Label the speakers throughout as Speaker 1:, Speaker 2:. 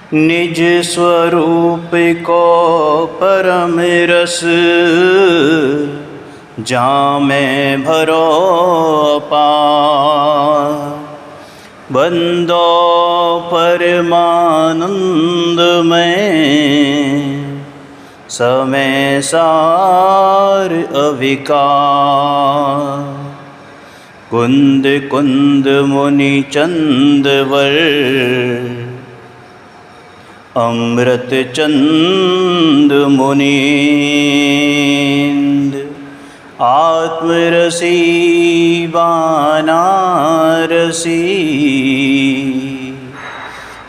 Speaker 1: निज स्वरूप को परम रस जामे भरो अपार। बंदो परमानंद में समय सार अविकार। कुंद कुंद मुनि चंदवर अमृत चंद मुनींद। आत्मरसी वानारसी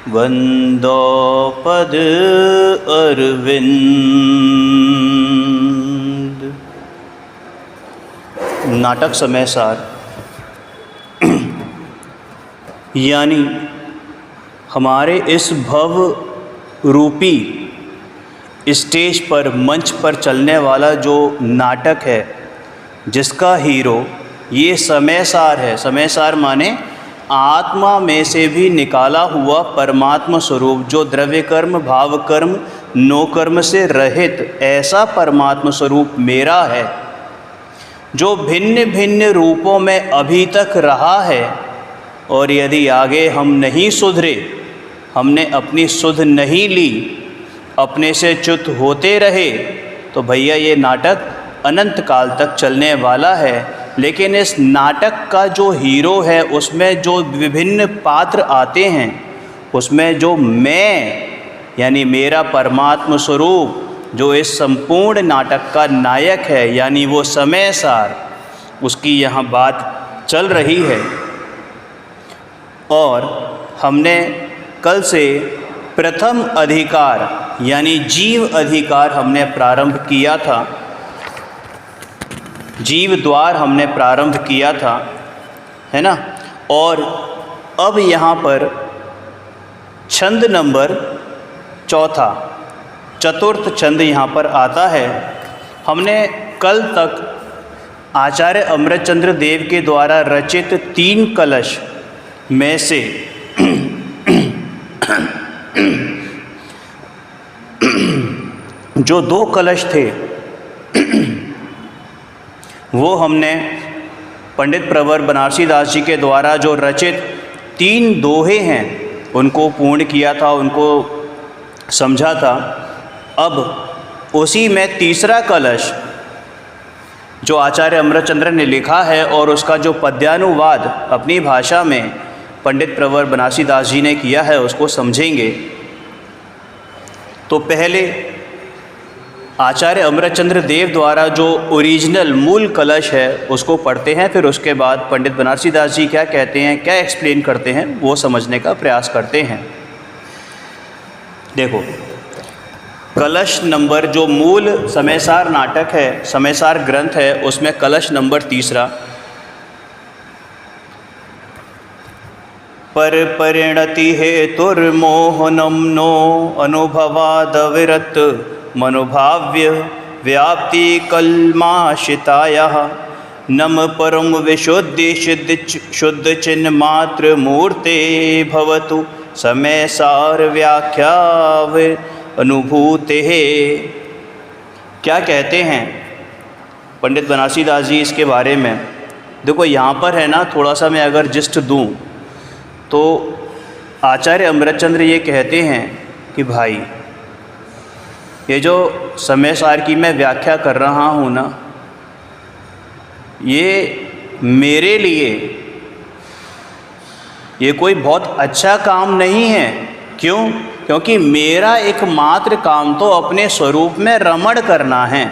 Speaker 1: वंदो पद अरविंद। नाटक समय सार यानी हमारे इस भव रूपी स्टेज पर, मंच पर चलने वाला जो नाटक है, जिसका हीरो ये समय सार है। समय सार माने आत्मा में से भी निकाला हुआ परमात्मा स्वरूप, जो द्रव्य कर्म, भाव कर्म, नो कर्म से रहित ऐसा परमात्मा स्वरूप मेरा है, जो भिन्न भिन्न रूपों में अभी तक रहा है। और यदि आगे हम नहीं सुधरे, हमने अपनी सुध नहीं ली, अपने से च्युत होते रहे, तो भैया ये नाटक अनंत काल तक चलने वाला है। लेकिन इस नाटक का जो हीरो है, उसमें जो विभिन्न पात्र आते हैं, उसमें जो मैं यानी मेरा परमात्मा स्वरूप, जो इस संपूर्ण नाटक का नायक है, यानी वो समय सार, उसकी यहाँ बात चल रही है। और हमने कल से प्रथम अधिकार यानी जीव अधिकार हमने प्रारंभ किया था, जीव द्वार हमने प्रारंभ किया था, है ना। और अब यहाँ पर छंद नंबर चौथा, चतुर्थ छंद यहाँ पर आता है। हमने कल तक आचार्य अमृतचंद्र देव के द्वारा रचित 3 कलश में से जो 2 कलश थे वो हमने पंडित प्रवर बनारसी दास जी के द्वारा जो रचित 3 दोहे हैं उनको पूर्ण किया था, उनको समझा था। अब उसी में तीसरा कलश जो आचार्य अमृतचंद्र ने लिखा है और उसका जो पद्यानुवाद अपनी भाषा में पंडित प्रवर बनारसी दास जी ने किया है, उसको समझेंगे। तो पहले आचार्य अमृतचंद्र देव द्वारा जो ओरिजिनल मूल कलश है उसको पढ़ते हैं, फिर उसके बाद पंडित बनारसी दास जी क्या कहते हैं, क्या एक्सप्लेन करते हैं, वो समझने का प्रयास करते हैं। देखो, कलश नंबर जो मूल समयसार नाटक है, समयसार ग्रंथ है, उसमें कलश नंबर 3 पर परिणति हेतुर्मोहनम नो अनुभवादविरत मनोभाव्य व्याप्ति कल्माशितायाः नम परम विशुद्धि शुद्ध चिन्ह मात्र मूर्ते भवतु समय सार व्याख्या अनुभूते। क्या कहते हैं पंडित बनारसी दास जी इसके बारे में? देखो यहाँ पर है ना, थोड़ा सा मैं अगर जिस्ट दूँ तो आचार्य अमृतचंद्र ये कहते हैं कि भाई ये जो समय सार की मैं व्याख्या कर रहा हूँ ना, ये मेरे लिए ये कोई बहुत अच्छा काम नहीं है। क्यों? क्योंकि मेरा एकमात्र काम तो अपने स्वरूप में रमण करना है,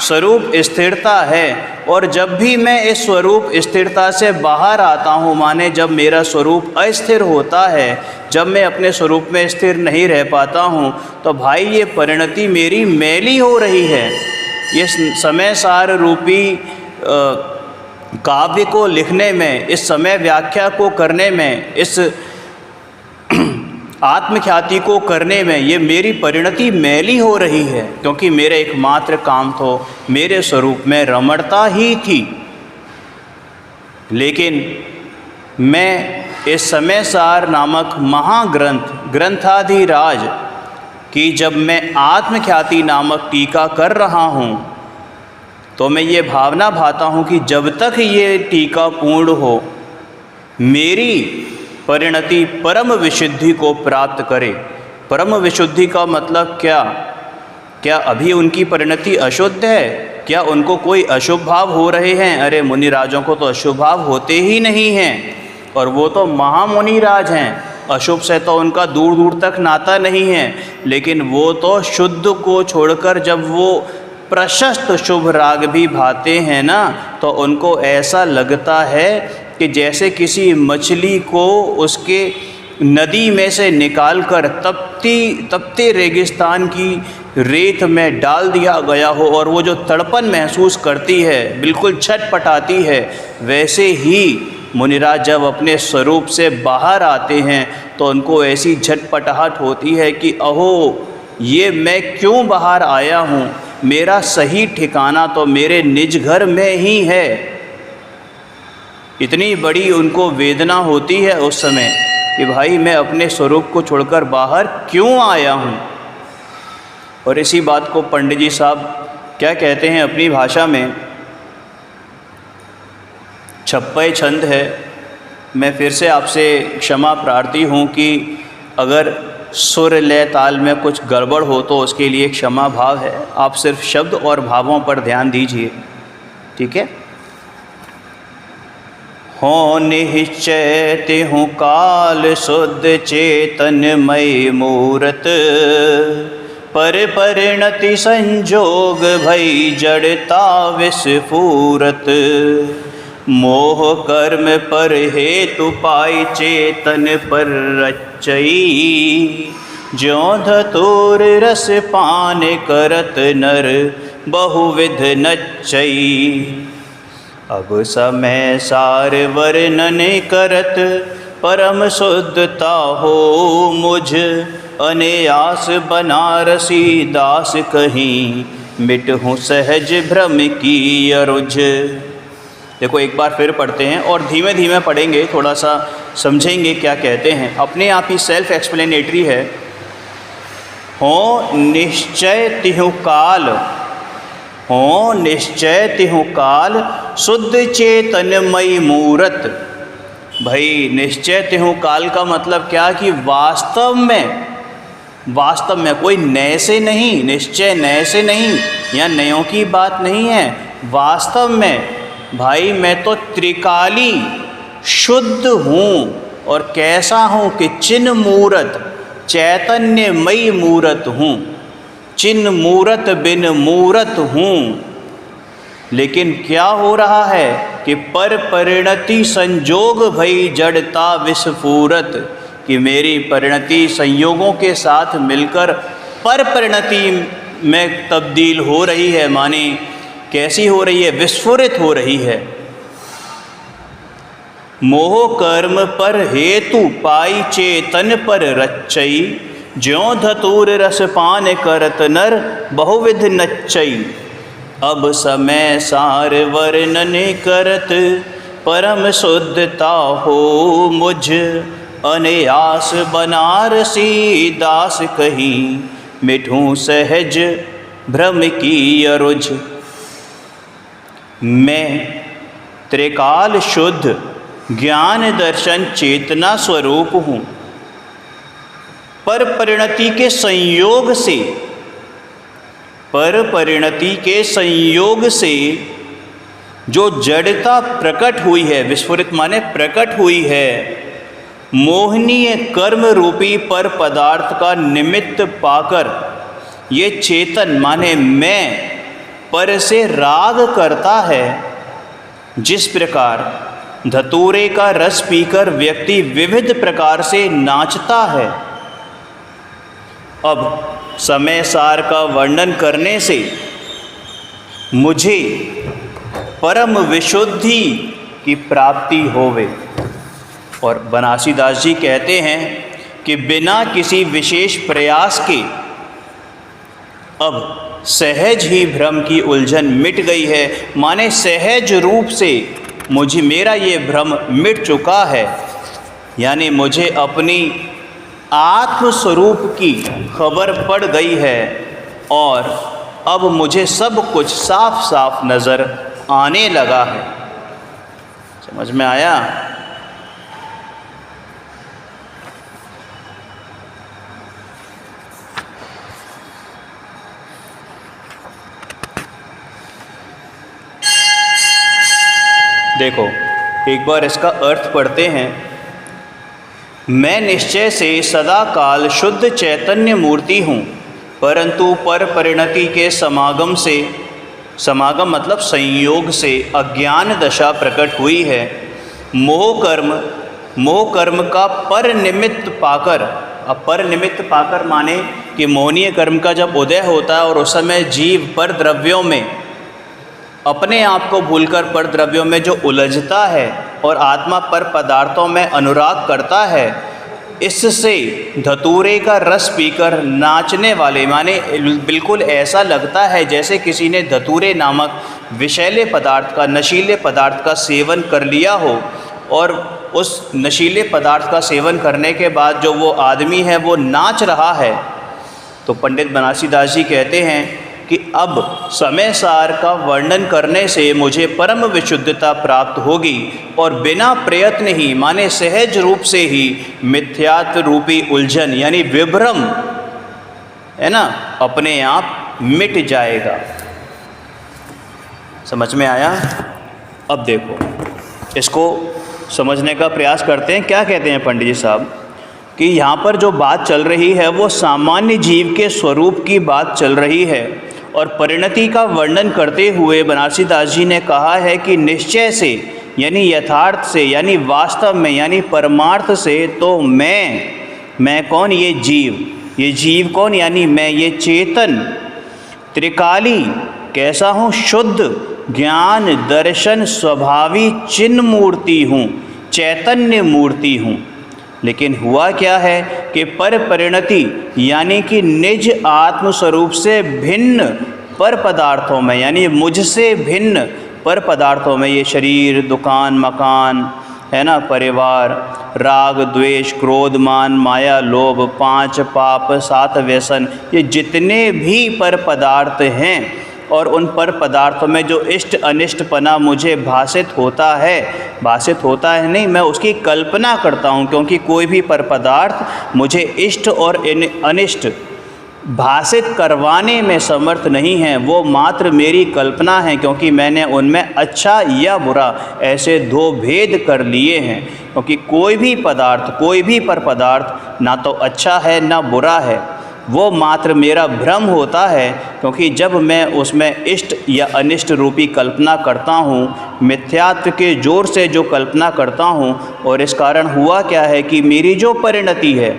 Speaker 1: स्वरूप स्थिरता है। और जब भी मैं इस स्वरूप स्थिरता से बाहर आता हूँ, माने जब मेरा स्वरूप अस्थिर होता है, जब मैं अपने स्वरूप में स्थिर नहीं रह पाता हूँ, तो भाई ये परिणति मेरी मैली हो रही है। ये समय सार रूपी काव्य को लिखने में, इस समय व्याख्या को करने में, इस आत्मख्याति को करने में ये मेरी परिणति मैली हो रही है, क्योंकि मेरा एकमात्र काम तो मेरे स्वरूप में रमणता ही थी। लेकिन मैं इस समय सार नामक महाग्रंथ ग्रंथाधिराज कि जब मैं आत्मख्याति नामक टीका कर रहा हूँ तो मैं ये भावना भाता हूँ कि जब तक ये टीका पूर्ण हो मेरी परिणति परम विशुद्धि को प्राप्त करे। परम विशुद्धि का मतलब क्या अभी उनकी परिणति अशुद्ध है? क्या उनको कोई अशुभ भाव हो रहे हैं? अरे मुनिराजों को तो अशुभ भाव होते ही नहीं हैं, और वो तो महामुनिराज हैं। अशुभ से तो उनका दूर दूर तक नाता नहीं है, लेकिन वो तो शुद्ध को छोड़कर जब वो प्रशस्त शुभ राग भी भाते हैं ना, तो उनको ऐसा लगता है कि जैसे किसी मछली को उसके नदी में से निकालकर तपते रेगिस्तान की रेत में डाल दिया गया हो, और वो जो तड़पन महसूस करती है, बिल्कुल छटपटाती है, वैसे ही मुनिराज जब अपने स्वरूप से बाहर आते हैं तो उनको ऐसी झटपटाहट होती है कि अहो, ये मैं क्यों बाहर आया हूँ? मेरा सही ठिकाना तो मेरे निज घर में ही है। इतनी बड़ी उनको वेदना होती है उस समय कि भाई मैं अपने स्वरूप को छोड़कर बाहर क्यों आया हूँ। और इसी बात को पंडित जी साहब क्या कहते हैं अपनी भाषा में, छप्पय छंद है। मैं फिर से आपसे क्षमा प्रार्थी हूँ कि अगर सुर लय ताल में कुछ गड़बड़ हो तो उसके लिए क्षमा भाव है। आप सिर्फ शब्द और भावों पर ध्यान दीजिए, ठीक है। हो निश्चय तिहु काल शुद्ध चेतनमय मूरत, पर परिणति संजोग भई जड़ता विस्फूरत। मोह कर्म पर हेतु पाई चेतन पर रचई, ज्यों धतूर रस पान करत नर बहुविध नचई। अब समय सार वर्णन करत परम शुद्धता हो मुझ, अनयास बनारसी दास कहीं मिटहूँ सहज भ्रम की अरुझ। देखो एक बार फिर पढ़ते हैं और धीमे धीमे पढ़ेंगे, थोड़ा सा समझेंगे क्या कहते हैं। अपने आप ही सेल्फ एक्सप्लेनेटरी है। हो निश्चय तिहु काल, हो निश्चय तिहु काल शुद्ध चेतनमयी मूरत। भाई निश्चय तिहु काल का मतलब क्या कि वास्तव में कोई नए से नहीं, निश्चय नए से नहीं, या नयों की बात नहीं है। वास्तव में भाई मैं तो त्रिकाली शुद्ध हूँ, और कैसा हूँ कि चिन्ह मूरत चैतन्यमयी मूरत हूँ, चिन्ह मूरत बिन मूरत हूँ। लेकिन क्या हो रहा है कि पर परिणति संजोग भई जड़ता विस्फूरत, कि मेरी परिणति संयोगों के साथ मिलकर पर परिणति में तब्दील हो रही है। माने कैसी हो रही है? विस्फुरित हो रही है। मोह कर्म पर हेतु पाई चेतन पर रचई, ज्यों धतूर रस पान करत नर बहुविध नचई। अब समय सार वर्णन करत परम शुद्धता हो मुझ, अनयास बनारसी दास कहीं मिठूं सहज भ्रम की अरुझ। मैं त्रिकाल शुद्ध ज्ञान दर्शन चेतना स्वरूप हूँ, पर परिणति के संयोग से जो जड़ता प्रकट हुई है, विस्फुरित माने प्रकट हुई है, मोहनीय कर्म रूपी पर पदार्थ का निमित्त पाकर ये चेतन माने मैं पर से राग करता है। जिस प्रकार धतूरे का रस पीकर व्यक्ति विविध प्रकार से नाचता है। अब समय सार का वर्णन करने से मुझे परम विशुद्धि की प्राप्ति होवे। और बनारसीदास जी कहते हैं कि बिना किसी विशेष प्रयास के अब सहज ही भ्रम की उलझन मिट गई है। माने सहज रूप से मेरा ये भ्रम मिट चुका है। यानी मुझे अपनी आत्मस्वरूप की खबर पड़ गई है और अब मुझे सब कुछ साफ साफ नज़र आने लगा है। समझ में आया? देखो एक बार इसका अर्थ पढ़ते हैं। मैं निश्चय से सदा काल शुद्ध चैतन्य मूर्ति हूँ, परंतु पर परिणति के समागम से, समागम मतलब संयोग से अज्ञान दशा प्रकट हुई है। मोह कर्म का पर निमित्त पाकर, अब पर निमित्त पाकर माने कि मोहनीय कर्म का जब उदय होता है और उस समय जीव पर द्रव्यों में अपने आप को भूलकर पर द्रव्यों में जो उलझता है और आत्मा पर पदार्थों में अनुराग करता है, इससे धतूरे का रस पीकर नाचने वाले, माने बिल्कुल ऐसा लगता है जैसे किसी ने धतूरे नामक विषैले पदार्थ का, नशीले पदार्थ का सेवन कर लिया हो और उस नशीले पदार्थ का सेवन करने के बाद जो वो आदमी है वो नाच रहा है। तो पंडित बनारसी दास जी कहते हैं कि अब समय सार का वर्णन करने से मुझे परम विशुद्धता प्राप्त होगी और बिना प्रयत्न ही, माने सहज रूप से ही मिथ्यात्व रूपी उलझन यानी विभ्रम है ना, अपने आप मिट जाएगा। समझ में आया? अब देखो इसको समझने का प्रयास करते हैं। क्या कहते हैं पंडित जी साहब कि यहाँ पर जो बात चल रही है वो सामान्य जीव के स्वरूप की बात चल रही है और परिणति का वर्णन करते हुए बनारसी दास जी ने कहा है कि निश्चय से यानी यथार्थ से, यानी वास्तव में, यानी परमार्थ से, तो मैं कौन? ये जीव कौन? यानी मैं ये चेतन त्रिकाली कैसा हूँ? शुद्ध ज्ञान दर्शन स्वभावी चिन्ह मूर्ति हूँ, चैतन्य मूर्ति हूँ। लेकिन हुआ क्या है कि पर परिणति यानी कि निज आत्म स्वरूप से भिन्न पर पदार्थों में, यानी मुझसे भिन्न पर पदार्थों में, ये शरीर, दुकान, मकान है ना, परिवार, राग द्वेष क्रोध मान माया लोभ, 5 पाप 7 व्यसन, ये जितने भी पर पदार्थ हैं और उन पर पदार्थों में जो इष्ट अनिष्टपना मुझे भासित होता है नहीं, मैं उसकी कल्पना करता हूँ, क्योंकि कोई भी पर पदार्थ मुझे इष्ट और अनिष्ट भासित करवाने में समर्थ नहीं है, वो मात्र मेरी कल्पना है, क्योंकि मैंने उनमें अच्छा या बुरा ऐसे 2 भेद कर लिए हैं। क्योंकि कोई भी पदार्थ, कोई भी पर पदार्थ ना तो अच्छा है ना बुरा है, वो मात्र मेरा भ्रम होता है। क्योंकि जब मैं उसमें इष्ट या अनिष्ट रूपी कल्पना करता हूँ, मिथ्यात्व के जोर से जो कल्पना करता हूँ, और इस कारण हुआ क्या है कि मेरी जो परिणति है,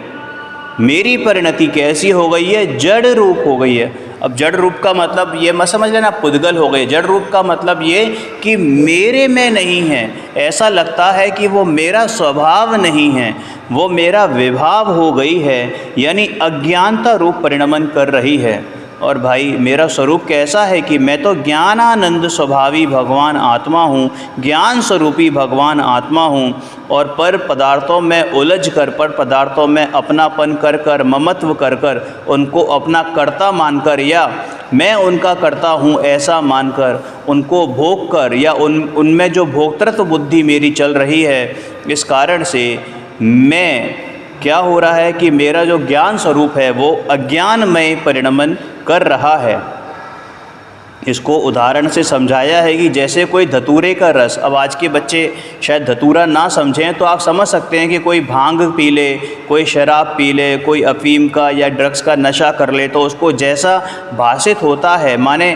Speaker 1: मेरी परिणति कैसी हो गई है? जड़ रूप हो गई है। अब जड़ रूप का मतलब ये मत समझ लेना पुद्गल हो गए। जड़ रूप का मतलब ये कि मेरे में नहीं है, ऐसा लगता है कि वो मेरा स्वभाव नहीं है, वो मेरा विभाव हो गई है, यानी अज्ञानता रूप परिणमन कर रही है। और भाई मेरा स्वरूप कैसा है कि मैं तो ज्ञानानंद स्वभावी भगवान आत्मा हूँ, ज्ञान स्वरूपी भगवान आत्मा हूँ, और पर पदार्थों में उलझ कर, पर पदार्थों में अपनापन कर कर, ममत्व कर कर, उनको अपना कर्ता मानकर या मैं उनका करता हूँ ऐसा मानकर, उनको भोग कर या उनमें जो भोक्तृत्व बुद्धि मेरी चल रही है, इस कारण से मैं क्या हो रहा है कि मेरा जो ज्ञान स्वरूप है वो अज्ञानमय परिणमन कर रहा है। इसको उदाहरण से समझाया है कि जैसे कोई धतूरे का रस, अब आज के बच्चे शायद धतूरा ना समझें तो आप समझ सकते हैं कि कोई भांग पी ले, कोई शराब पी ले, कोई अफीम का या ड्रग्स का नशा कर ले, तो उसको जैसा भासित होता है, माने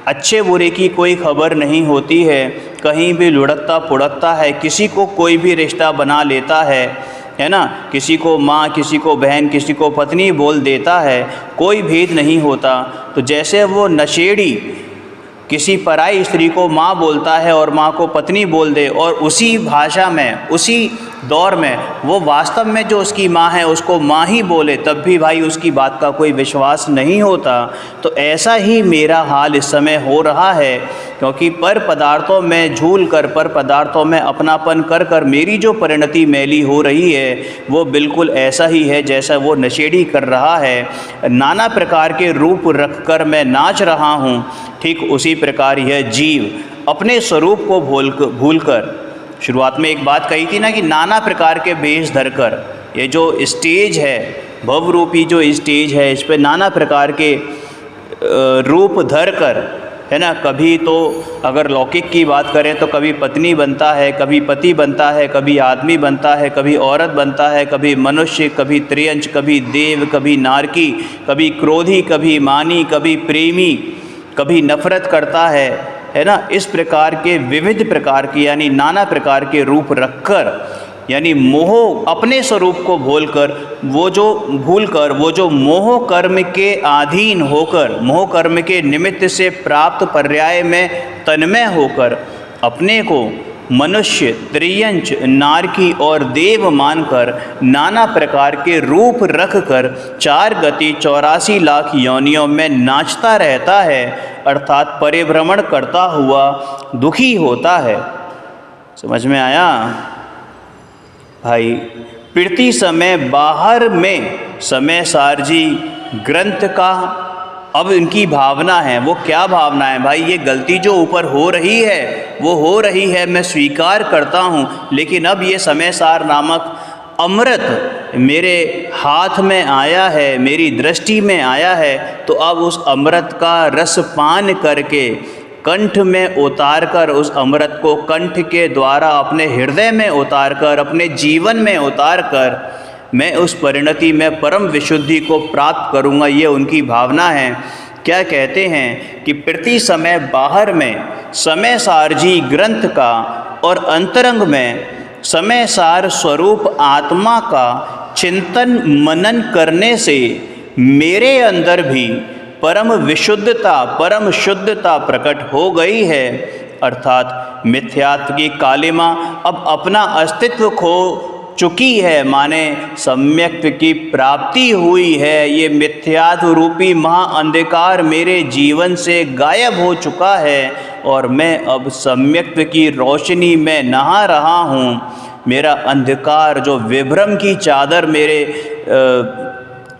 Speaker 1: अच्छे बुरे की कोई खबर नहीं होती है, कहीं भी लुढ़कता पुढ़कता है, किसी को कोई भी रिश्ता बना लेता है ना, किसी को माँ, किसी को बहन, किसी को पत्नी बोल देता है, कोई भेद नहीं होता। तो जैसे वो नशेड़ी किसी पराई स्त्री को माँ बोलता है और माँ को पत्नी बोल दे, और उसी भाषा में, उसी दौर में वो वास्तव में जो उसकी माँ है उसको माँ ही बोले तब भी भाई उसकी बात का कोई विश्वास नहीं होता। तो ऐसा ही मेरा हाल इस समय हो रहा है, क्योंकि पर पदार्थों में झूल कर, पर पदार्थों में अपनापन कर कर मेरी जो परिणति मैली हो रही है वो बिल्कुल ऐसा ही है जैसा वो नशेड़ी कर रहा है। नाना प्रकार के रूप रख कर मैं नाच रहा हूँ, ठीक उसी प्रकार यह जीव अपने स्वरूप को भूलकर, शुरुआत में एक बात कही थी ना कि नाना प्रकार के वेश धरकर, ये जो स्टेज है भव रूपी जो स्टेज है इस पे नाना प्रकार के रूप धर कर, है ना, कभी तो अगर लौकिक की बात करें तो कभी पत्नी बनता है, कभी पति बनता है, कभी आदमी बनता है, कभी औरत बनता है, कभी मनुष्य, कभी त्रियंच, कभी देव, कभी नारकी, कभी क्रोधी, कभी मानी, कभी प्रेमी, कभी नफरत करता है ना। इस प्रकार के विविध प्रकार के यानी नाना प्रकार के रूप रखकर, यानी मोह अपने स्वरूप को भूलकर वो जो मोह कर्म के अधीन होकर, मोह कर्म के निमित्त से प्राप्त पर्याय में तन्मय होकर अपने को मनुष्य, त्रियंच, नारकी और देव मानकर नाना प्रकार के रूप रख कर 4 गति 84 लाख योनियों में नाचता रहता है, अर्थात परिभ्रमण करता हुआ दुखी होता है। समझ में आया भाई? प्रति समय बाहर में समय सारजी ग्रंथ का अब इनकी भावना है, वो क्या भावना है भाई? ये गलती जो ऊपर हो रही है वो हो रही है, मैं स्वीकार करता हूँ, लेकिन अब ये समय सार नामक अमृत मेरे हाथ में आया है, मेरी दृष्टि में आया है, तो अब उस अमृत का रस पान करके कंठ में उतार कर, उस अमृत को कंठ के द्वारा अपने हृदय में उतार कर, अपने जीवन में उतार कर मैं उस परिणति में परम विशुद्धि को प्राप्त करूँगा, ये उनकी भावना है। क्या कहते हैं कि प्रति समय बाहर में समय सारजी ग्रंथ का और अंतरंग में समय सार स्वरूप आत्मा का चिंतन मनन करने से मेरे अंदर भी परम विशुद्धता, परम शुद्धता प्रकट हो गई है, अर्थात मिथ्यात्व की कालिमा अब अपना अस्तित्व खो चुकी है, माने सम्यक्त्व की प्राप्ति हुई है। ये मिथ्यात्व रूपी महाअंधकार मेरे जीवन से गायब हो चुका है और मैं अब सम्यक्त्व की रोशनी में नहा रहा हूँ। मेरा अंधकार जो विभ्रम की चादर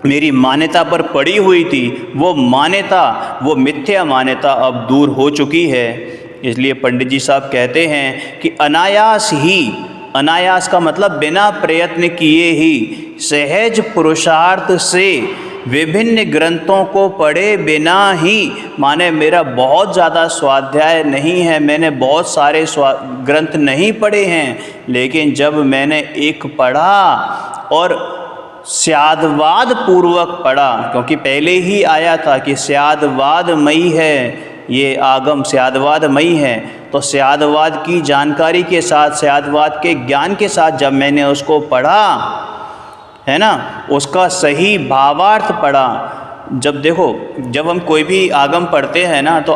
Speaker 1: मेरी मान्यता पर पड़ी हुई थी, वो मान्यता, वो मिथ्या मान्यता अब दूर हो चुकी है। इसलिए पंडित जी साहब कहते हैं कि अनायास ही, अनायास का मतलब बिना प्रयत्न किए ही, सहज पुरुषार्थ से विभिन्न ग्रंथों को पढ़े बिना ही, माने मेरा बहुत ज़्यादा स्वाध्याय नहीं है, मैंने बहुत सारे ग्रंथ नहीं पढ़े हैं, लेकिन जब मैंने एक पढ़ा और स्यादवाद पूर्वक पढ़ा, क्योंकि पहले ही आया था कि स्यादवादमयी है ये आगम, स्यादवादमयी है, तो स्यादवाद की जानकारी के साथ, स्यादवाद के ज्ञान के साथ जब मैंने उसको पढ़ा, है ना, उसका सही भावार्थ पढ़ा। जब देखो, जब हम कोई भी आगम पढ़ते हैं ना, तो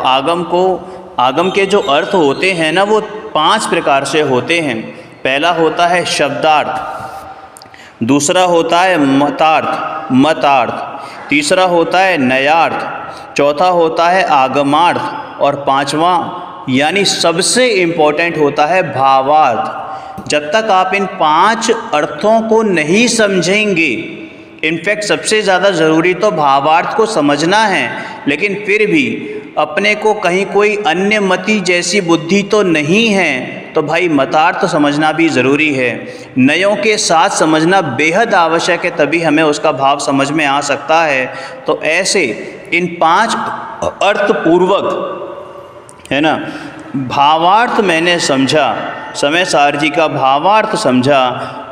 Speaker 1: आगम के जो अर्थ होते हैं ना, वो 5 प्रकार से होते हैं। पहला होता है शब्दार्थ, दूसरा होता है मतार्थ, तीसरा होता है नयार्थ, चौथा होता है आगमार्थ और 5वां यानी सबसे इम्पोर्टेंट होता है भावार्थ। जब तक आप इन 5 अर्थों को नहीं समझेंगे, इनफैक्ट सबसे ज़्यादा ज़रूरी तो भावार्थ को समझना है, लेकिन फिर भी अपने को कहीं कोई अन्य मति जैसी बुद्धि तो नहीं है, तो भाई मतार्थ समझना भी ज़रूरी है। नयों के साथ समझना बेहद आवश्यक है, तभी हमें उसका भाव समझ में आ सकता है। तो ऐसे इन 5 अर्थ पूर्वक, है ना, भावार्थ मैंने समझा, समय सार जी का भावार्थ समझा,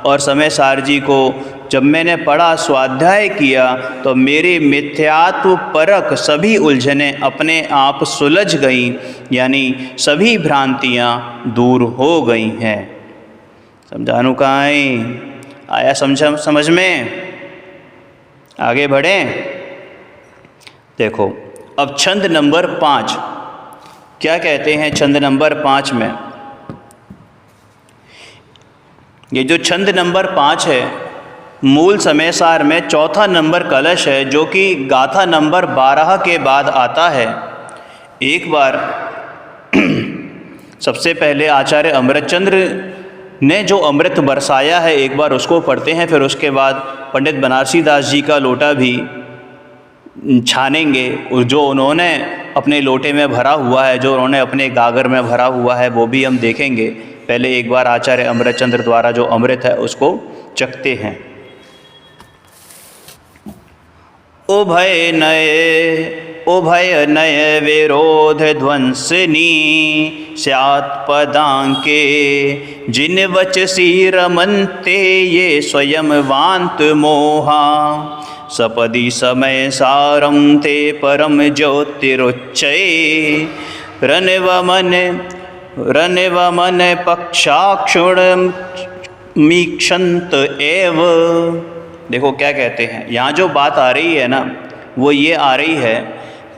Speaker 1: और समय सार जी को जब मैंने पढ़ा, स्वाध्याय किया, तो मेरे मिथ्यात्व परक सभी उलझनें अपने आप सुलझ गईं, यानी सभी भ्रांतियाँ दूर हो गई हैं। समझानू कहाँ आया समझ में? आगे बढ़ें। देखो अब छंद नंबर 5 क्या कहते हैं। छंद नंबर 5 में ये जो छंद नंबर 5 है, मूल समय सार में चौथा नंबर कलश है, जो कि गाथा नंबर 12 के बाद आता है। एक बार सबसे पहले आचार्य अमृतचंद्र ने जो अमृत बरसाया है, एक बार उसको पढ़ते हैं, फिर उसके बाद पंडित बनारसी दास जी का लोटा भी छानेंगे, और जो उन्होंने अपने लोटे में भरा हुआ है, जो उन्होंने अपने गागर में भरा हुआ है, वो भी हम देखेंगे। पहले एक बार आचार्य अमृतचंद्र द्वारा जो अमृत है उसको चखते हैं। उभय नय विरोध ध्वंसनी स्यात् पदांके, जिन वचसी रमन्ते ये स्वयं वांत मोहा, सपदि समय सारम ते परम ज्योतिरुच्चये, रनवमन पक्षाक्षुण मीक्षंत एव। देखो क्या कहते हैं, यहाँ जो बात आ रही है ना, वो ये आ रही है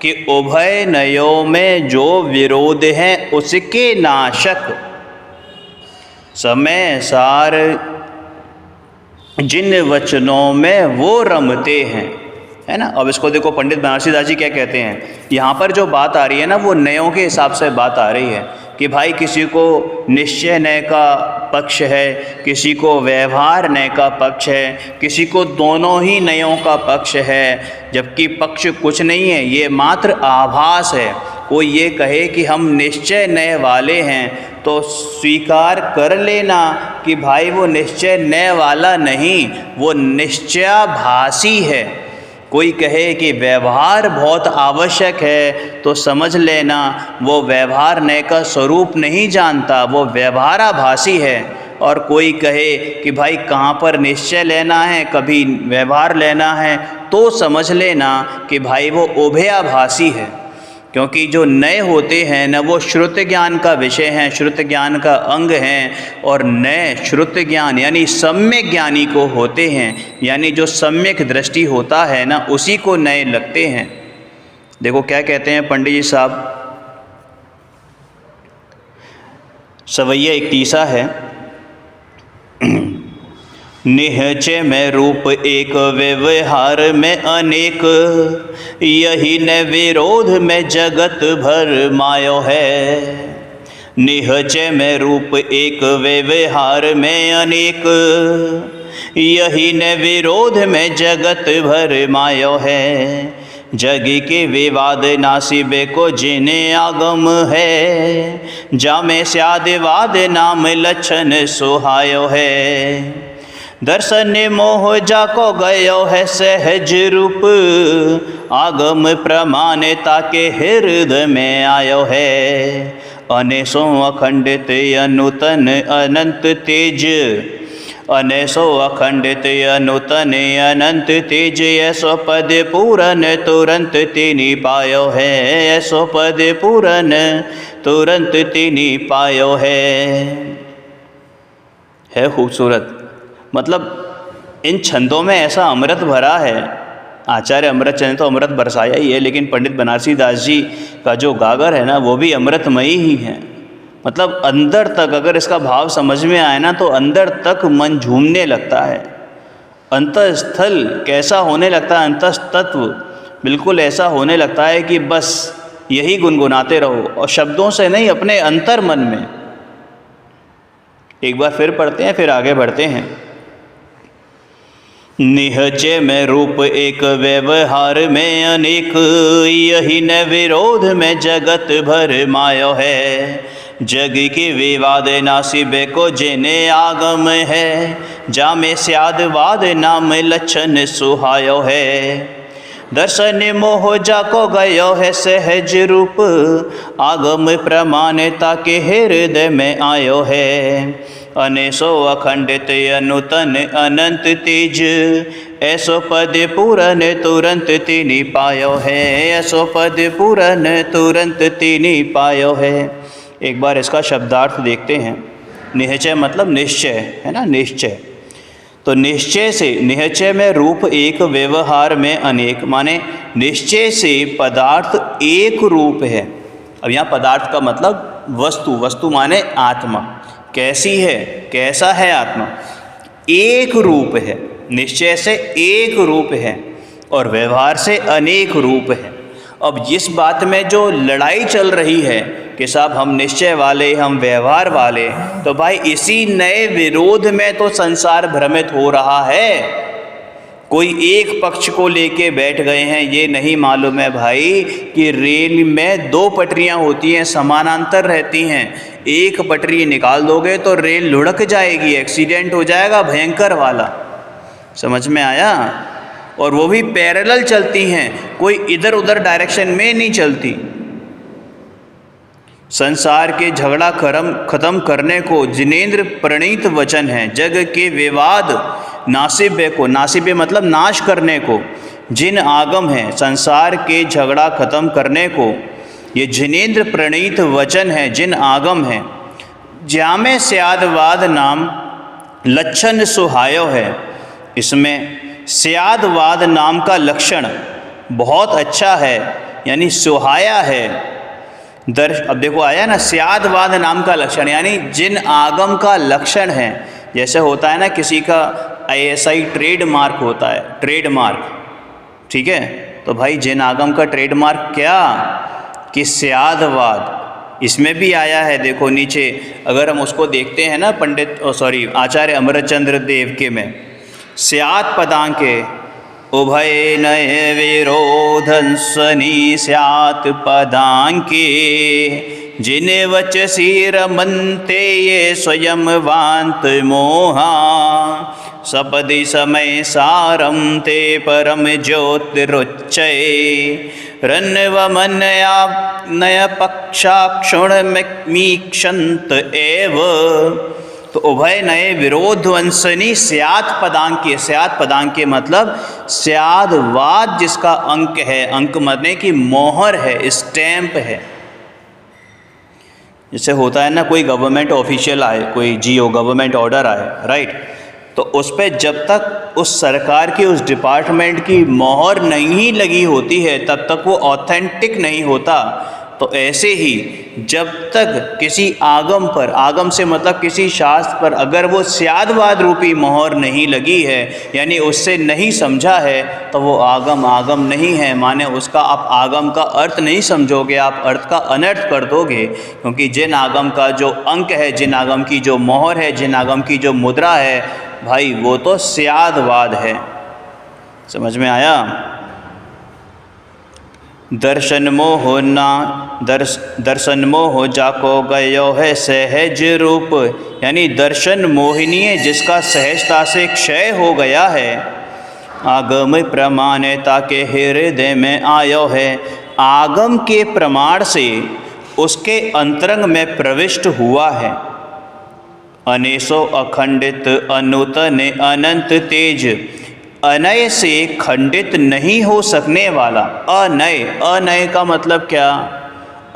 Speaker 1: कि उभय नयों में जो विरोध है उसके नाशक समय सार जिन वचनों में वो रमते हैं, है ना। अब इसको देखो पंडित बनारसी दास जी क्या कहते हैं, यहाँ पर जो बात आ रही है ना, वो नयों के हिसाब से बात आ रही है कि भाई किसी को निश्चय नय का पक्ष है, किसी को व्यवहार नय का पक्ष है, किसी को दोनों ही नयों का पक्ष है, जबकि पक्ष कुछ नहीं है, ये मात्र आभास है। कोई ये कहे कि हम निश्चय नय वाले हैं तो स्वीकार कर लेना कि भाई वो निश्चय नय वाला नहीं, वो निश्चयाभासी है। कोई कहे कि व्यवहार बहुत आवश्यक है तो समझ लेना वो व्यवहार नय का स्वरूप नहीं जानता, वो व्यवहाराभासी है। और कोई कहे कि भाई कहाँ पर निश्चय लेना है, कभी व्यवहार लेना है, तो समझ लेना कि भाई वो उभयाभासी है। क्योंकि जो नय होते हैं न, वो श्रुत ज्ञान का विषय हैं, श्रुत ज्ञान का अंग हैं, और नय श्रुत ज्ञान यानी सम्यक ज्ञानी को होते हैं, यानी जो सम्यक दृष्टि होता है ना, उसी को नय लगते हैं। देखो क्या कहते हैं पंडित जी साहब, सवैया 31 है, निहचय में रूप एक व्यवहार में अनेक, यही न विरोध में जगत भर मायो है। निहचय में रूप एक व्यवहार में अनेक, यही न विरोध में जगत भर मायो है। जग के विवाद नासिबे को जिने आगम है, जामे स्यादवाद नाम लक्षण सुहायो है। दर्शन मोह जाको गयो है सहज रूप, आगम प्रमाणता के हृदय में आयो है। अनेसो अखंडित अनूतन अनंत तेज, अनेसो अखंडित अनूतन अनंत तेज, ऐसो पद पूरन तुरंत तिनि पायो है। ऐसो पद पूरन तुरंत तिनि पायो है खूबसूरत। मतलब इन छंदों में ऐसा अमृत भरा है, आचार्य अमृतचंद्र तो अमृत बरसाया ही है, लेकिन पंडित बनारसी दास जी का जो गागर है ना, वो भी अमृतमयी ही है। मतलब अंदर तक अगर इसका भाव समझ में आए ना, तो अंदर तक मन झूमने लगता है। अंतःस्थल कैसा होने लगता है, अंतस्तत्व बिल्कुल ऐसा होने लगता है कि बस यही गुनगुनाते रहो, और शब्दों से नहीं, अपने अंतर मन में। एक बार फिर पढ़ते हैं, फिर आगे बढ़ते हैं। निहचय में रूप एक व्यवहार में अनेक, यही न विरोध में जगत भर मायो है। जग के विवाद नासिबे को जिने आगम है, जामे स्यादवाद नाम लक्षण सुहायो है। दर्शन मोह जाको गयो है सहज रूप, आगम प्रमाणता के हृदय में आयो है। अनेसो अखंडित अनूतन अनंत तेज, ऐसो पद पूरन तुरंत तिनि पायो है। ऐसो पद पूरन तुरंत तिनि पायो है। एक बार इसका शब्दार्थ देखते हैं। निश्चय मतलब निश्चय है ना, निश्चय। तो निश्चय से, निश्चय में रूप एक व्यवहार में अनेक, माने निश्चय से पदार्थ एक रूप है। अब यहाँ पदार्थ का मतलब वस्तु, वस्तु माने आत्मा। कैसी है, कैसा है आत्मा? एक रूप है, निश्चय से एक रूप है और व्यवहार से अनेक रूप है। अब इस बात में जो लड़ाई चल रही है कि साहब हम निश्चय वाले, हम व्यवहार वाले, तो भाई इसी नए विरोध में तो संसार भ्रमित हो रहा है। कोई एक पक्ष को लेके बैठ गए हैं, ये नहीं मालूम है भाई कि रेल में दो पटरियां होती हैं, समानांतर रहती हैं। एक पटरी निकाल दोगे तो रेल लुढ़क जाएगी, एक्सीडेंट हो जाएगा भयंकर वाला। समझ में आया? और वो भी पैरेलल चलती हैं, कोई इधर उधर डायरेक्शन में नहीं चलती। संसार के झगड़ा खत्म करने को जिनेंद्र प्रणीत वचन है। जग के विवाद नासिब्य को, नासिब्य मतलब नाश करने को, जिन आगम है संसार के झगड़ा खत्म करने को, ये जिनेंद्र प्रणीत वचन है जिन आगम है। ज्यामे स्यादवाद नाम लक्षण सुहायो है। इसमें स्यादवाद नाम का लक्षण बहुत अच्छा है, यानी सुहाया है। अब देखो आया ना, स्यादवाद नाम का लक्षण, यानी जिन आगम का लक्षण है। जैसे होता है ना किसी का ISI ट्रेडमार्क होता है, ट्रेडमार्क, ठीक है? तो भाई जिन आगम का ट्रेडमार्क क्या कि स्यादवाद। इसमें भी आया है, देखो नीचे अगर हम उसको देखते हैं ना आचार्य अमरचंद्र देव के में, स्यात् पदांके उभय नये विरोधंसनि स्यात् पदांके, जिने वचसी रमन्ते ये स्वयं वान्त मोहा, सपदि समय सारं ते परम ज्योतिरुच्चये, रन्वमनया नय पक्षाक्षुणमीक्षन्त एव। तो उभय नये विरोधवंसनी स्यात् पदांके, स्यात् पदांके मतलब स्यादवाद जिसका अंक है, अंक मतलब कि मोहर है, स्टैंप है। जैसे होता है ना कोई गवर्नमेंट ऑफिशियल आए, कोई GO गवर्नमेंट ऑर्डर आए, राइट, तो उस पर जब तक उस सरकार की, उस डिपार्टमेंट की मोहर नहीं लगी होती है तब तक वो ऑथेंटिक नहीं होता। तो ऐसे ही जब तक किसी आगम पर, आगम से मतलब किसी शास्त्र पर, अगर वो स्यादवाद रूपी मोहर नहीं लगी है, यानी उससे नहीं समझा है, तो वो आगम आगम नहीं है। माने उसका आप आगम का अर्थ नहीं समझोगे, आप अर्थ का अनर्थ कर दोगे। क्योंकि जिन आगम का जो अंक है, जिन आगम की जो मोहर है, जिन आगम की जो मुद्रा है, भाई वो तो स्यादवाद है। समझ में आया? दर्शन मोह जाको गयो है सहज रूप, यानी दर्शन मोहिनीय जिसका सहजता से क्षय हो गया है। आगम प्रमाणता के हृदय में आयो है, आगम के प्रमाण से उसके अंतरंग में प्रविष्ट हुआ है। अनेसो अखंडित अनूतन अनंत तेज, अनय से खंडित नहीं हो सकने वाला। अनय, अनय का मतलब क्या?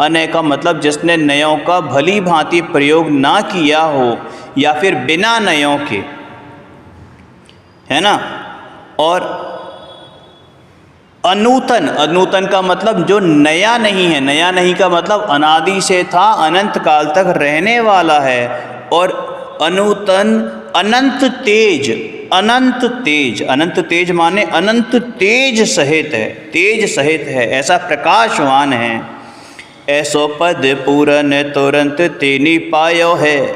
Speaker 1: अनय का मतलब जिसने नयों का भली भांति प्रयोग ना किया हो, या फिर बिना नयों के, है ना। और अनूतन, अनूतन का मतलब जो नया नहीं है, नया नहीं का मतलब अनादि से था, अनंत काल तक रहने वाला है। और अनूतन अनंत तेज, अनंत तेज, अनंत तेज माने अनंत तेज सहित है, तेज सहित है, ऐसा प्रकाशवान है। ऐसो पद पूरन तुरंत तेनी पायो है,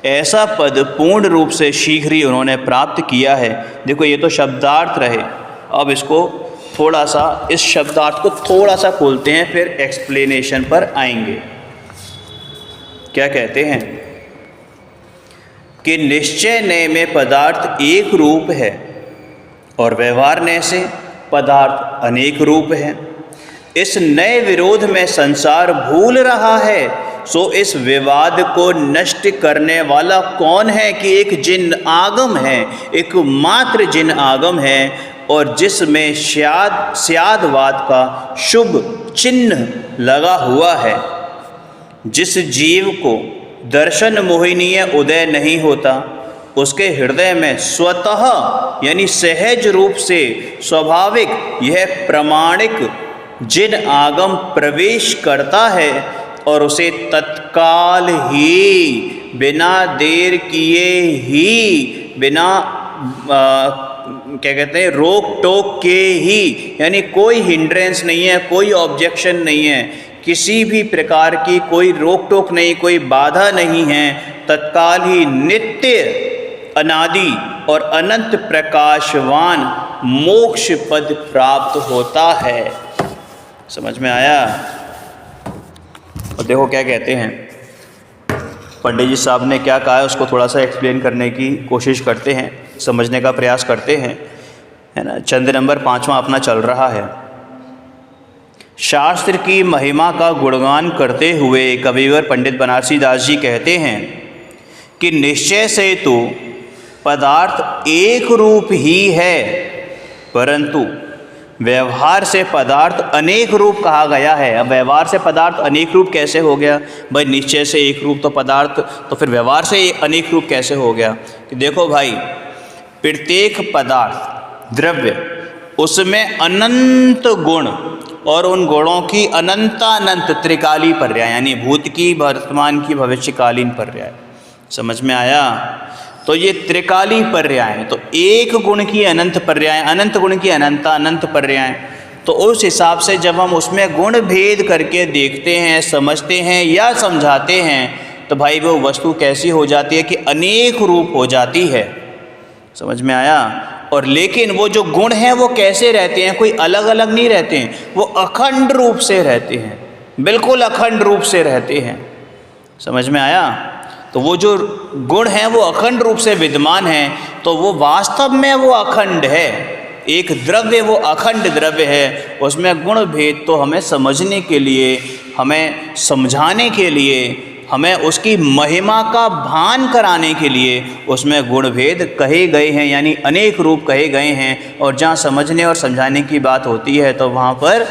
Speaker 1: ऐसा पद पूर्ण रूप से शीघ्र ही उन्होंने प्राप्त किया है। देखो ये तो शब्दार्थ रहे, अब इसको थोड़ा सा, इस शब्दार्थ को थोड़ा सा खोलते हैं, फिर एक्सप्लेनेशन पर आएंगे। क्या कहते हैं कि निश्चय नय में पदार्थ एक रूप है और व्यवहार नय से पदार्थ अनेक रूप है। इस नए विरोध में संसार भूल रहा है, सो इस विवाद को नष्ट करने वाला कौन है कि एक जिन आगम है, एक मात्र जिन आगम है, और जिसमें स्यादवाद का शुभ चिन्ह लगा हुआ है। जिस जीव को दर्शन मोहिनीय उदय नहीं होता, उसके हृदय में स्वतः यानी सहज रूप से स्वाभाविक यह प्रामाणिक जिन आगम प्रवेश करता है और उसे तत्काल ही बिना देर किए ही, बिना क्या कहते हैं, रोक टोक के ही, यानी कोई हिंड्रेंस नहीं है, कोई ऑब्जेक्शन नहीं है, किसी भी प्रकार की कोई रोक टोक नहीं, कोई बाधा नहीं है, तत्काल ही नित्य अनादि और अनंत प्रकाशवान मोक्ष पद प्राप्त होता है। समझ में आया? और देखो क्या कहते हैं पंडित जी साहब ने, क्या कहा है उसको थोड़ा सा एक्सप्लेन करने की कोशिश करते हैं, समझने का प्रयास करते हैं, है ना। चंद नंबर 5वां अपना चल रहा है। शास्त्र की महिमा का गुणगान करते हुए कविवर पंडित बनारसी दास जी कहते हैं कि निश्चय से तो पदार्थ एक रूप ही है, परंतु व्यवहार से पदार्थ अनेक रूप कहा गया है। अब व्यवहार से पदार्थ अनेक रूप कैसे हो गया भाई? निश्चय से एक रूप तो पदार्थ, तो फिर व्यवहार से अनेक रूप कैसे हो गया? कि देखो भाई, प्रत्येक पदार्थ द्रव्य, उसमें अनंत गुण और उन गुणों की अनंतानंत त्रिकाली पर्याय, यानी भूत की, वर्तमान की, भविष्यकालीन पर्याय। समझ में आया? तो ये त्रिकाली पर्याय, तो एक गुण की अनंत पर्याय, अनंत गुण की अनंता अनंत पर्याय। तो उस हिसाब से जब हम उसमें गुण भेद करके देखते हैं, समझते हैं या समझाते हैं, तो भाई वो वस्तु कैसी हो जाती है कि अनेक रूप हो जाती है। समझ में आया? और लेकिन वो जो गुण हैं वो कैसे रहते हैं? कोई अलग अलग नहीं रहते हैं, वो अखंड रूप से रहते हैं, बिल्कुल अखंड रूप से रहते हैं। समझ में आया? तो वो जो गुण हैं वो अखंड रूप से विद्यमान हैं, तो वो वास्तव में वो अखंड है। एक द्रव्य वो अखंड द्रव्य है, उसमें गुण भेद तो हमें समझने के लिए, हमें समझाने के लिए, हमें उसकी महिमा का भान कराने के लिए उसमें गुण भेद कहे गए हैं, यानी अनेक रूप कहे गए हैं। और जहाँ समझने और समझाने की बात होती है तो वहाँ पर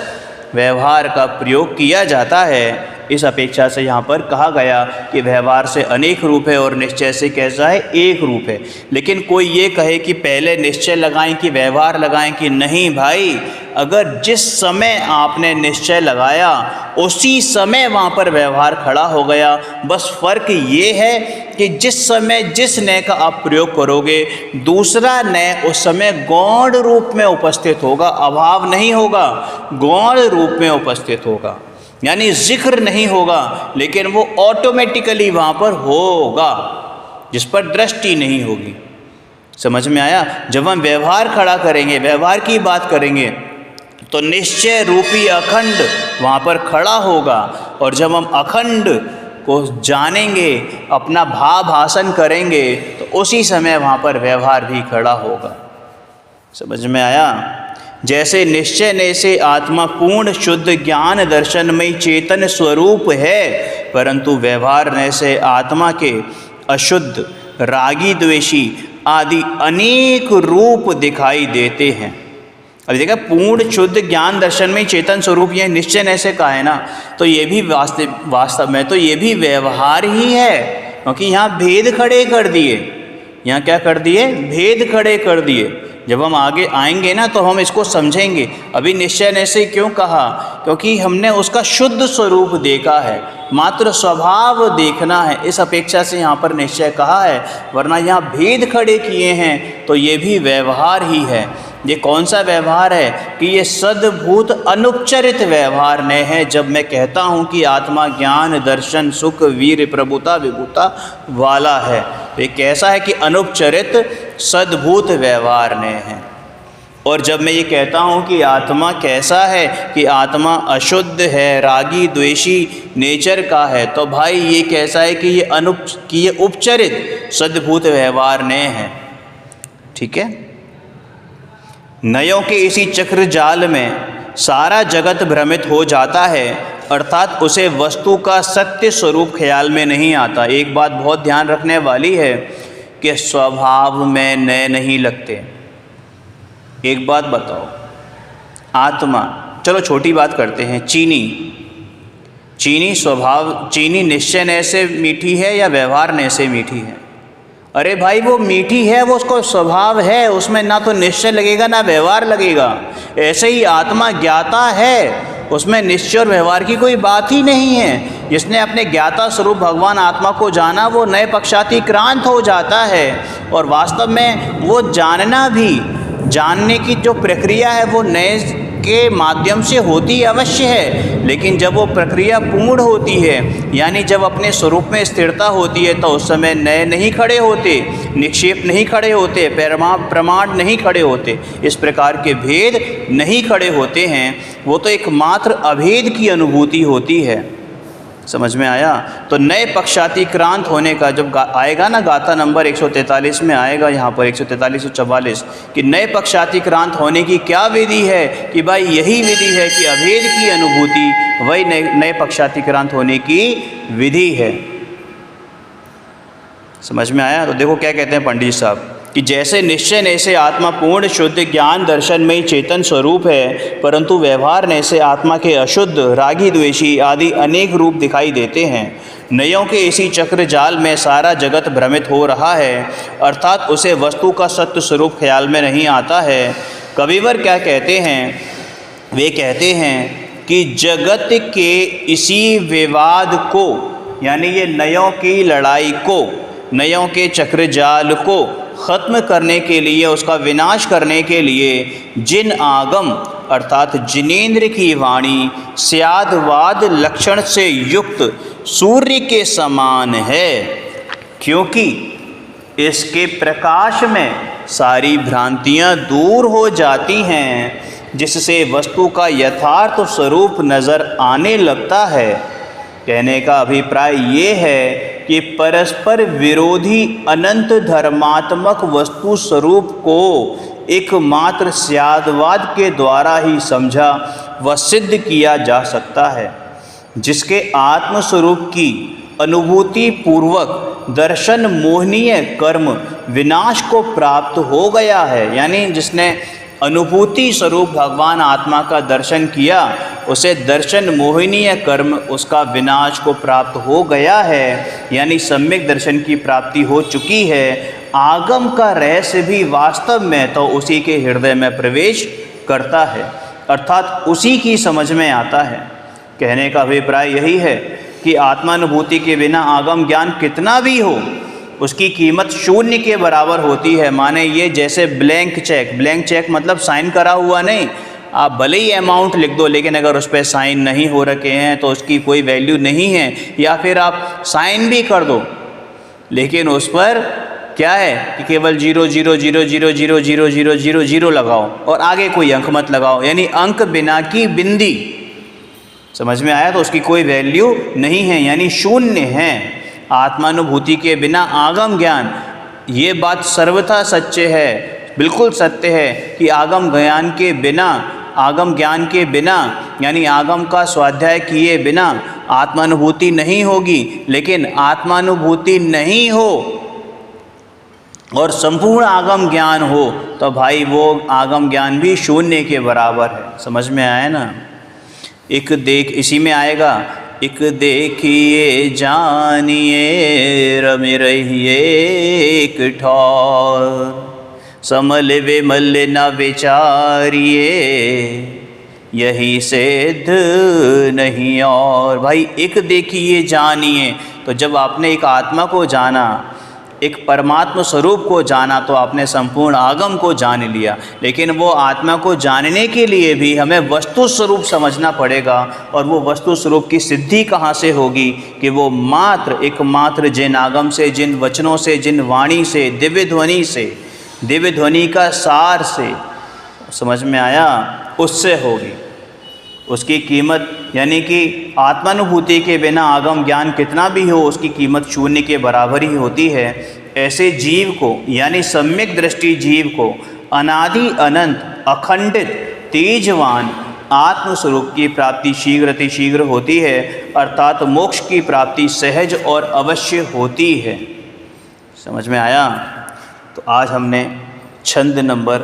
Speaker 1: व्यवहार का प्रयोग किया जाता है। इस अपेक्षा से यहाँ पर कहा गया कि व्यवहार से अनेक रूप है और निश्चय से कैसा है? एक रूप है। लेकिन कोई ये कहे कि पहले निश्चय लगाएं कि व्यवहार लगाएं, कि नहीं भाई, अगर जिस समय आपने निश्चय लगाया उसी समय वहाँ पर व्यवहार खड़ा हो गया। बस फ़र्क ये है कि जिस समय जिस नय का आप प्रयोग करोगे, दूसरा नय उस समय गौण रूप में उपस्थित होगा, अभाव नहीं होगा, गौण रूप में उपस्थित होगा, यानी जिक्र नहीं होगा, लेकिन वो ऑटोमेटिकली वहाँ पर होगा, जिस पर दृष्टि नहीं होगी। समझ में आया? जब हम व्यवहार खड़ा करेंगे, व्यवहार की बात करेंगे, तो निश्चय रूपी अखंड वहाँ पर खड़ा होगा। और जब हम अखंड को जानेंगे, अपना भाव भाषण करेंगे, तो उसी समय वहाँ पर व्यवहार भी खड़ा होगा। समझ में आया? जैसे निश्चय ने से आत्मा पूर्ण शुद्ध ज्ञान दर्शनमय चेतन स्वरूप है, परंतु व्यवहार ने से आत्मा के अशुद्ध, रागी, द्वेषी आदि अनेक रूप दिखाई देते हैं। अब देखा, पूर्ण शुद्ध ज्ञान दर्शन में चेतन स्वरूप यह निश्चय ने से कहा है ना, तो ये भी वास्तव में तो ये भी व्यवहार ही है, क्योंकि यहाँ भेद खड़े कर दिए। यहाँ क्या कर दिए? भेद खड़े कर दिए। जब हम आगे आएंगे ना तो हम इसको समझेंगे। अभी निश्चय ने से क्यों कहा? क्योंकि हमने उसका शुद्ध स्वरूप देखा है, मात्र स्वभाव देखना है, इस अपेक्षा से यहाँ पर निश्चय कहा है। वरना यहाँ भेद खड़े किए हैं तो ये भी व्यवहार ही है। ये कौन सा व्यवहार है? कि ये सद्भूत अनुपचरित व्यवहार ने है। जब मैं कहता हूँ कि आत्मा ज्ञान दर्शन सुख वीर प्रभुता विभुता वाला है, तो ये कैसा है? कि अनुपचरित सद्भूत व्यवहार ने है। और जब मैं ये कहता हूँ कि आत्मा कैसा है? कि आत्मा अशुद्ध है, रागी द्वेषी नेचर का है, तो भाई ये कैसा है? कि ये उपचरित सद्भूत व्यवहार ने है। ठीक है? नयों के इसी चक्र जाल में सारा जगत भ्रमित हो जाता है, अर्थात उसे वस्तु का सत्य स्वरूप ख्याल में नहीं आता। एक बात बहुत ध्यान रखने वाली है कि स्वभाव में नए नहीं लगते। एक बात बताओ, आत्मा, चलो छोटी बात करते हैं, चीनी निश्चय नय से मीठी है या व्यवहार नय से मीठी है? अरे भाई वो मीठी है, वो उसको स्वभाव है, उसमें ना तो निश्चय लगेगा ना व्यवहार लगेगा। ऐसे ही आत्मा ज्ञाता है, उसमें निश्चय और व्यवहार की कोई बात ही नहीं है। जिसने अपने ज्ञाता स्वरूप भगवान आत्मा को जाना वो नए पक्षातिक्रांत हो जाता है। और वास्तव में वो जानने की जो प्रक्रिया है वो नए के माध्यम से होती अवश्य है, लेकिन जब वो प्रक्रिया पूर्ण होती है, यानी जब अपने स्वरूप में स्थिरता होती है, तो उस समय नए नहीं खड़े होते, निक्षेप नहीं खड़े होते, प्रमाण नहीं खड़े होते, इस प्रकार के भेद नहीं खड़े होते हैं। वो तो एकमात्र अभेद की अनुभूति होती है। समझ में आया? तो नए पक्षातिक्रांत होने का जब आएगा ना, गाथा नंबर 143 में आएगा, यहाँ पर 143 और 44, कि नए पक्षातिक्रांत होने की क्या विधि है, कि भाई यही विधि है कि अभेद की अनुभूति वही नए पक्षातिक्रांत होने की विधि है। समझ में आया? तो देखो क्या कहते हैं पंडित साहब, कि जैसे निश्चय ने से आत्मा पूर्ण शुद्ध ज्ञान दर्शन में ही चेतन स्वरूप है, परंतु व्यवहार ने से आत्मा के अशुद्ध रागी द्वेषी आदि अनेक रूप दिखाई देते हैं। नयों के इसी चक्र जाल में सारा जगत भ्रमित हो रहा है, अर्थात उसे वस्तु का सत्य स्वरूप ख्याल में नहीं आता है। कविवर क्या कहते हैं? वे कहते हैं कि जगत के इसी विवाद को, यानी ये नयों की लड़ाई को, नयों के चक्र जाल को ख़त्म करने के लिए, उसका विनाश करने के लिए जिन आगम अर्थात जिनेंद्र की वाणी स्यादवाद लक्षण से युक्त सूर्य के समान है, क्योंकि इसके प्रकाश में सारी भ्रांतियां दूर हो जाती हैं, जिससे वस्तु का यथार्थ स्वरूप नज़र आने लगता है। कहने का अभिप्राय ये है कि परस्पर विरोधी अनंत धर्मात्मक वस्तु स्वरूप को एकमात्र स्यादवाद के द्वारा ही समझा व सिद्ध किया जा सकता है। जिसके आत्मस्वरूप की अनुभूति पूर्वक दर्शन मोहनीय कर्म विनाश को प्राप्त हो गया है, यानी जिसने अनुभूति स्वरूप भगवान आत्मा का दर्शन किया, उसे दर्शन मोहिनीय कर्म उसका विनाश को प्राप्त हो गया है, यानी सम्यक दर्शन की प्राप्ति हो चुकी है। आगम का रहस्य भी वास्तव में तो उसी के हृदय में प्रवेश करता है, अर्थात उसी की समझ में आता है। कहने का अभिप्राय यही है कि आत्मानुभूति के बिना आगम ज्ञान कितना भी हो, उसकी कीमत शून्य के बराबर होती है। माने ये जैसे ब्लैंक चेक मतलब साइन करा हुआ नहीं, आप भले ही अमाउंट लिख दो, लेकिन अगर उस पर साइन नहीं हो रखे हैं तो उसकी कोई वैल्यू नहीं है। या फिर आप साइन भी कर दो, लेकिन उस पर क्या है कि केवल 0,0,0,0,0,0,0,0 लगाओ और आगे कोई अंक मत लगाओ, यानी अंक बिना की बिंदी। समझ में आया? तो उसकी कोई वैल्यू नहीं है, यानी शून्य है। आत्मानुभूति के बिना आगम ज्ञान, ये बात सर्वथा सच्चे है, बिल्कुल सत्य है कि आगम ज्ञान के बिना यानी आगम का स्वाध्याय किए बिना आत्मानुभूति नहीं होगी। लेकिन आत्मानुभूति नहीं हो और संपूर्ण आगम ज्ञान हो तो भाई वो आगम ज्ञान भी शून्य के बराबर है। समझ में आया ना? इसी में आएगा, एक देखिए जानिए रमे रहिए एक ठौर, समल विमल न विचारिए यही सिद्ध नहीं और। भाई एक देखिए जानिए, तो जब आपने एक आत्मा को जाना, एक परमात्मा स्वरूप को जाना, तो आपने संपूर्ण आगम को जान लिया। लेकिन वो आत्मा को जानने के लिए भी हमें वस्तु स्वरूप समझना पड़ेगा, और वो वस्तु स्वरूप की सिद्धि कहाँ से होगी कि वो एकमात्र जिन आगम से, जिन वचनों से, जिन वाणी से, दिव्य ध्वनि का सार से, समझ में आया, उससे होगी। उसकी कीमत यानी कि आत्मानुभूति के बिना आगम ज्ञान कितना भी हो, उसकी कीमत शून्य के बराबर ही होती है। ऐसे जीव को यानी सम्यक दृष्टि जीव को अनादि अनंत अखंडित तेजवान आत्मस्वरूप की प्राप्ति शीघ्र होती है, अर्थात मोक्ष की प्राप्ति सहज और अवश्य होती है। समझ में आया? तो आज हमने छंद नंबर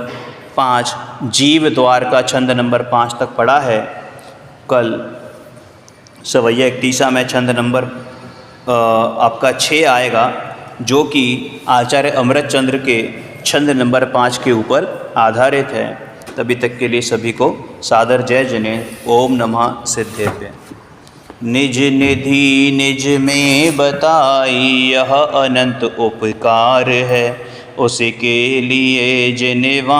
Speaker 1: 5 जीव द्वार का छंद नंबर 5 तक पढ़ा है। कल सवैया 31 में छंद नंबर आपका 6 आएगा, जो कि आचार्य अमृतचंद्र के छंद नंबर 5 के ऊपर आधारित है। तभी तक के लिए सभी को सादर जय जनेऊ। ओम नमः सिद्धेभ्य। निज निधि निज में बताई यह अनंत उपकार है, उसके लिए जिन्हें